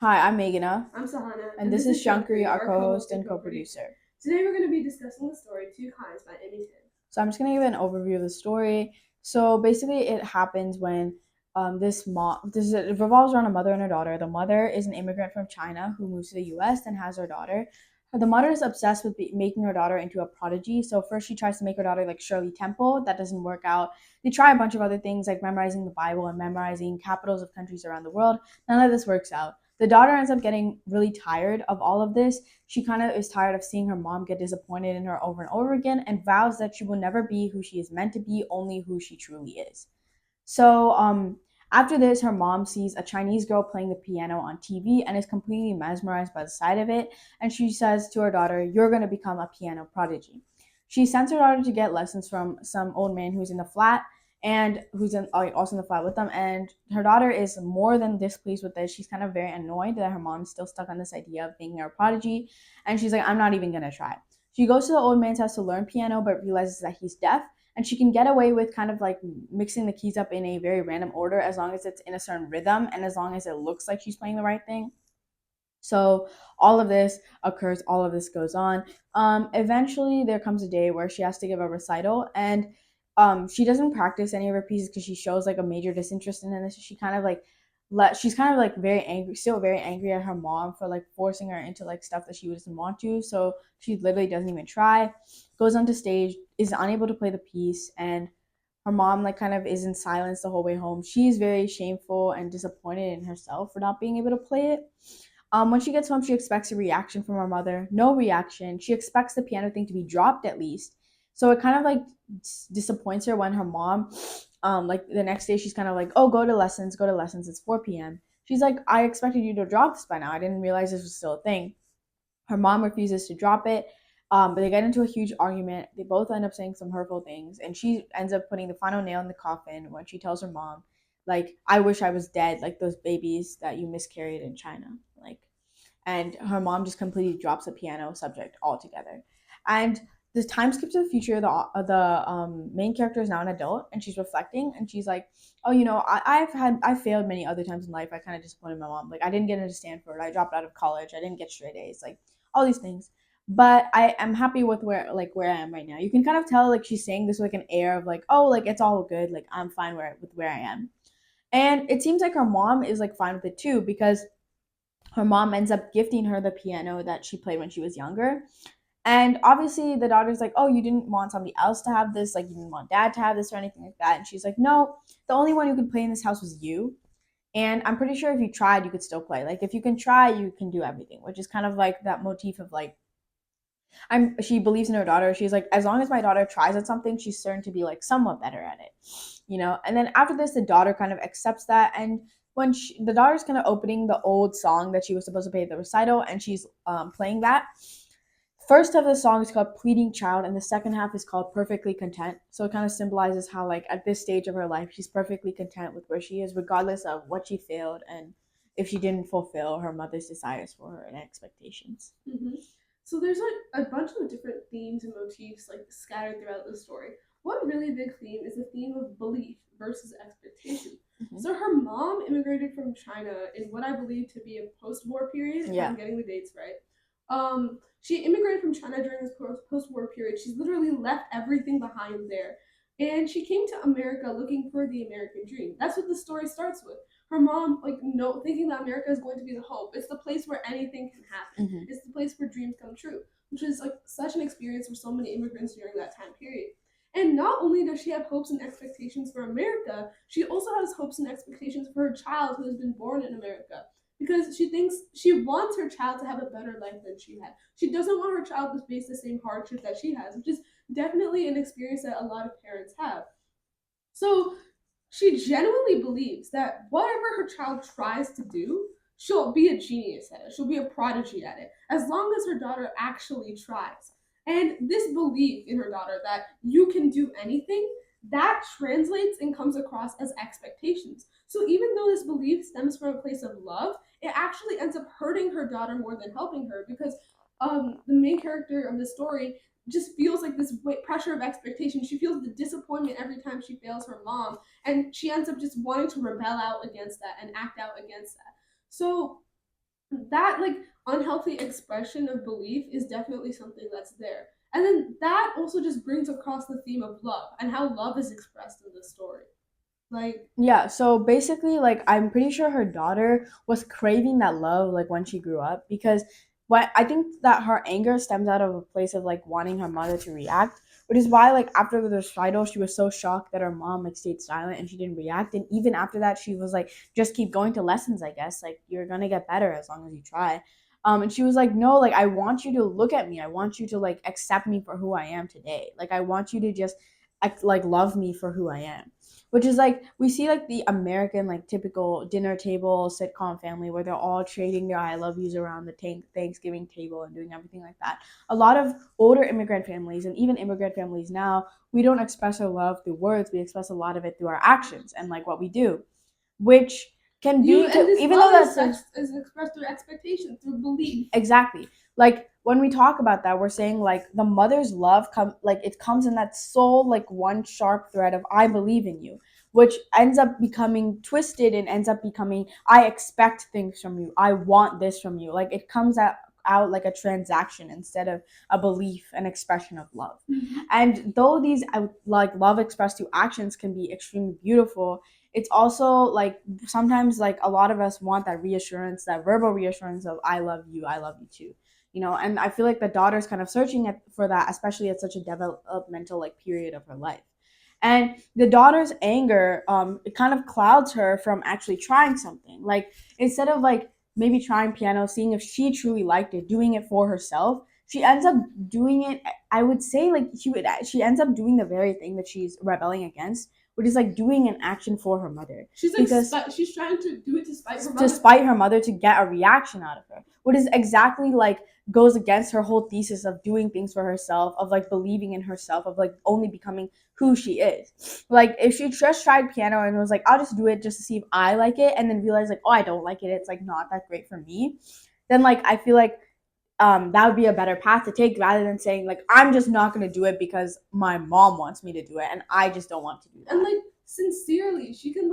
Hi, I'm Meghana, I'm Sahana, and this is Shankari, our co-host and co-producer. Today we're going to be discussing the story Two Kinds by Emmy Tan. So I'm just gonna give an overview of the story. So basically, it happens when it revolves around a mother and a daughter. The mother is an immigrant from China who moves to the U.S. and has her daughter. The mother is obsessed with making her daughter into a prodigy. So first she tries to make her daughter like Shirley Temple. That doesn't work out. They try a bunch of other things like memorizing the Bible and memorizing capitals of countries around the world. None of this works out. The daughter ends up getting really tired of all of this. She kind of is tired of seeing her mom get disappointed in her over and over again and vows that she will never be who she is meant to be, only who she truly is. So, after this, her mom sees a Chinese girl playing the piano on TV and is completely mesmerized by the sight of it. And she says to her daughter, "You're going to become a piano prodigy." She sends her daughter to get lessons from some old man who's in the flat and also in the flat with them. And her daughter is more than displeased with this. She's kind of very annoyed that her mom's still stuck on this idea of being her prodigy. And she's like, "I'm not even going to try." She goes to the old man's house to learn piano, but realizes that he's deaf, and she can get away with kind of like mixing the keys up in a very random order as long as it's in a certain rhythm and as long as it looks like she's playing the right thing. So all of this occurs, all of this goes on. Eventually, there comes a day where she has to give a recital, and she doesn't practice any of her pieces because she shows like a major disinterest in this. She kind of like she's kind of like very angry, still very angry at her mom for like forcing her into like stuff that she doesn't want to. So she literally doesn't even try. Goes onto stage, is unable to play the piece, and her mom like kind of is in silence the whole way home. She's very shameful and disappointed in herself for not being able to play it. When she gets home, she expects a reaction from her mother. No reaction. She expects the piano thing to be dropped at least. So it kind of like disappoints her when her mom, like the next day, she's kind of like, "Oh, go to lessons, go to lessons. It's 4 p.m." She's like, "I expected you to drop this by now. I didn't realize this was still a thing." Her mom refuses to drop it, but they get into a huge argument. They both end up saying some hurtful things, and she ends up putting the final nail in the coffin when she tells her mom, like, "I wish I was dead, like those babies that you miscarried in China." Like, and her mom just completely drops the piano subject altogether. And the time skips to the future. The main character is now an adult, and she's reflecting, and she's like, "Oh, I've failed many other times in life. I kind of disappointed my mom. Like I didn't get into Stanford. I dropped out of college. I didn't get straight A's. Like all these things." But I am happy with where I am right now. You can kind of tell like she's saying this with like an air of like, "Oh, like it's all good. Like I'm fine with where I am." And it seems like her mom is like fine with it too because her mom ends up gifting her the piano that she played when she was younger. And obviously, the daughter's like, "Oh, you didn't want somebody else to have this? Like, you didn't want dad to have this or anything like that?" And she's like, "No, the only one who could play in this house was you. And I'm pretty sure if you tried, you could still play. Like, if you can try, you can do everything," which is kind of like that motif of like, she believes in her daughter. She's like, as long as my daughter tries at something, she's certain to be like somewhat better at it. And then after this, the daughter kind of accepts that, and when the daughter's kind of opening the old song that she was supposed to play at the recital, and she's playing that. First half of the song is called Pleading Child, and the second half is called Perfectly Content. So it kind of symbolizes how, like, at this stage of her life, she's perfectly content with where she is, regardless of what she failed and if she didn't fulfill her mother's desires for her and expectations. Mm-hmm. So there's like a bunch of different themes and motifs like scattered throughout the story. One really big theme is the theme of belief versus expectation. Mm-hmm. So her mom immigrated from China in what I believe to be a post-war period, if I'm getting the dates right. She immigrated from China during this post-war period. She's literally left everything behind there, and she came to America looking for the American dream. That's what the story starts with. Her mom, like, no, thinking that America is going to be the hope. It's the place where anything can happen. Mm-hmm. It's the place where dreams come true, which is like such an experience for so many immigrants during that time period. And not only does she have hopes and expectations for America, she also has hopes and expectations for her child who has been born in America, because she thinks she wants her child to have a better life than she had. She doesn't want her child to face the same hardship that she has, which is definitely an experience that a lot of parents have. So she genuinely believes that whatever her child tries to do, she'll be a genius at it. She'll be a prodigy at it, as long as her daughter actually tries. And this belief in her daughter that you can do anything, that translates and comes across as expectations. So even though this belief stems from a place of love, it actually ends up hurting her daughter more than helping her, because the main character of the story just feels like this pressure of expectation. She feels the disappointment every time she fails her mom, and she ends up just wanting to rebel out against that and act out against that. So that like unhealthy expression of belief is definitely something that's there. And then that also just brings across the theme of love and how love is expressed in the story. Like, Yeah, so basically, like, I'm pretty sure her daughter was craving that love, like, when she grew up, because what I think that her anger stems out of a place of, like, wanting her mother to react, which is why, like, after the recital, she was so shocked that her mom, like, stayed silent and she didn't react. And even after that, she was like, just keep going to lessons, I guess. Like, you're gonna get better as long as you try. And she was like, no, like, I want you to look at me. I want you to, like, accept me for who I am today. Like, I want you to just, like, love me for who I am, which is like we see like the American like typical dinner table sitcom family where they're all trading their I love yous around the Thanksgiving table and doing everything like that. A lot of older immigrant families and even immigrant families now, we don't express our love through words, we express a lot of it through our actions and like what we do, which can you be and to this even though love that's is expressed through expectation, through belief. exactly like when we talk about that we're saying like the mother's love it comes in that soul like one sharp thread of I believe in you, which ends up becoming twisted and ends up becoming I expect things from you, I want this from you, like it comes out like a transaction instead of a belief and expression of love. Mm-hmm. And though these like love expressed through actions can be extremely beautiful, it's also like sometimes like a lot of us want that reassurance, that verbal reassurance of I love you too, you know. And I feel like the daughter's kind of searching for that, especially at such a developmental like period of her life. And the daughter's anger it kind of clouds her from actually trying something, like instead of like maybe trying piano, seeing if she truly liked it, doing it for herself, she ends up doing it. I would say like she ends up doing the very thing that she's rebelling against, which is like doing an action for her mother. She's like Because she's trying to do it to spite her to mother. spite her mother, to get a reaction out of her, what is exactly like goes against her whole thesis of doing things for herself, of like believing in herself, of like only becoming who she is. Like if she just tried piano and was like I'll just do it just to see if I like it, and then realize like oh I don't like it, it's like not that great for me, then like I feel like that would be a better path to take rather than saying like I'm just not going to do it because my mom wants me to do it and I just don't want to do that. And like sincerely, she could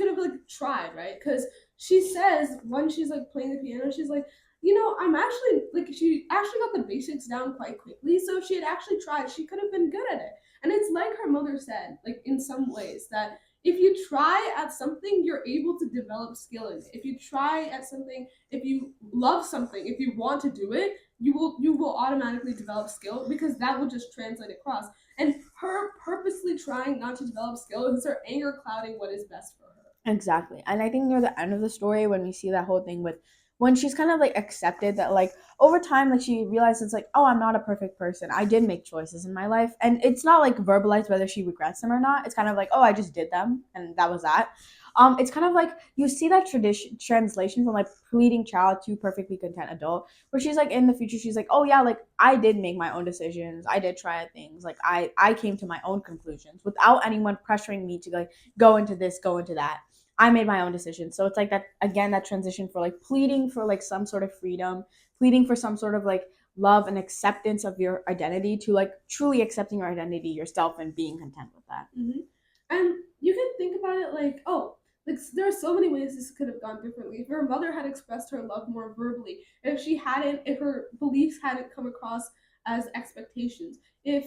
have like tried, right? Because she says when she's like playing the piano, she's like, you know, I'm actually like she actually got the basics down quite quickly. So if she had actually tried, she could have been good at it. And it's like her mother said, like in some ways that if you try at something, you're able to develop skill in it. If you try at something, if you love something, if you want to do it, you will automatically develop skill because that will just translate across. And her purposely trying not to develop skill is her anger clouding what is best for her. Exactly. And I think near the end of the story, when we see that whole thing with when she's kind of like accepted that like over time like she realizes like oh I'm not a perfect person, I did make choices in my life, and it's not like verbalized whether she regrets them or not, it's kind of like oh I just did them and that was that. It's kind of like you see that tradition translation from like pleading child to perfectly content adult, where she's like in the future she's like oh yeah like I did make my own decisions, I did try things, like I came to my own conclusions without anyone pressuring me to like go into this, go into that. I made my own decision. So it's like that again, that transition for like pleading for like some sort of freedom, pleading for some sort of like love and acceptance of your identity to like truly accepting your identity yourself and being content with that. Mm-hmm. And you can think about it like, oh, like there are so many ways this could have gone differently. If her mother had expressed her love more verbally, if her beliefs hadn't come across as expectations, if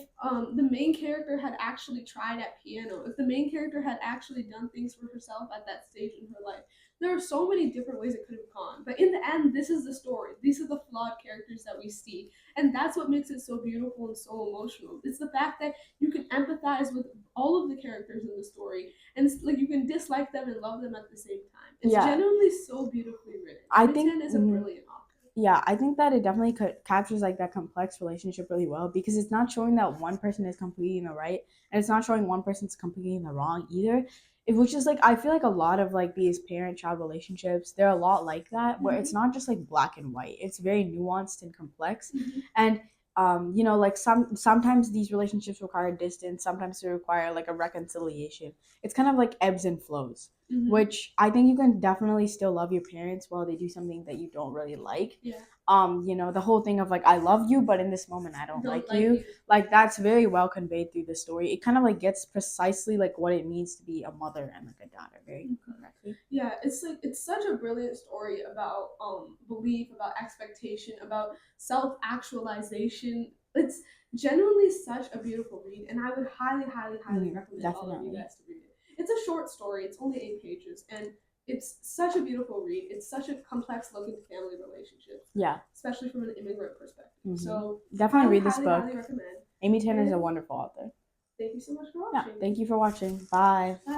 the main character had actually tried at piano, if the main character had actually done things for herself at that stage in her life, there are so many different ways it could have gone. But in the end, this is the story. These are the flawed characters that we see, and that's what makes it so beautiful and so emotional. It's the fact that you can empathize with all of the characters in the story, and like you can dislike them and love them at the same time. It's Yeah, genuinely so beautifully written. I think Chen is a brilliant author. yeah, I think that it definitely captures like that complex relationship really well because it's not showing that one person is completely in the right and it's not showing one person's completely in the wrong either. Which is like I feel like a lot of like these parent-child relationships, they're a lot like that where it's Mm-hmm. not just like black and white. It's very nuanced and complex. Mm-hmm. And you know, like sometimes these relationships require distance, sometimes they require like a reconciliation. It's kind of like ebbs and flows. Mhm. which I think you can definitely still love your parents while they do something that you don't really like. Yeah. You know, the whole thing of like I love you, but in this moment I don't Don't like you. you. Like that's very well conveyed through the story. It kind of like gets precisely like what it means to be a mother and like a daughter very correctly. Yeah, it's like it's such a brilliant story about belief, about expectation, about self-actualization. It's genuinely such a beautiful read, and I would highly, highly, highly recommend all of you Definitely. guys to read it. It's a short story, it's only 8 pages, and it's such a beautiful read. It's such a complex look into family relationships, Yeah. especially from an immigrant perspective. So Definitely highly, read this highly, book. highly recommend. Amy Tan is a wonderful author. Thank you so much for Yeah, watching. thank you for watching. Bye. Bye.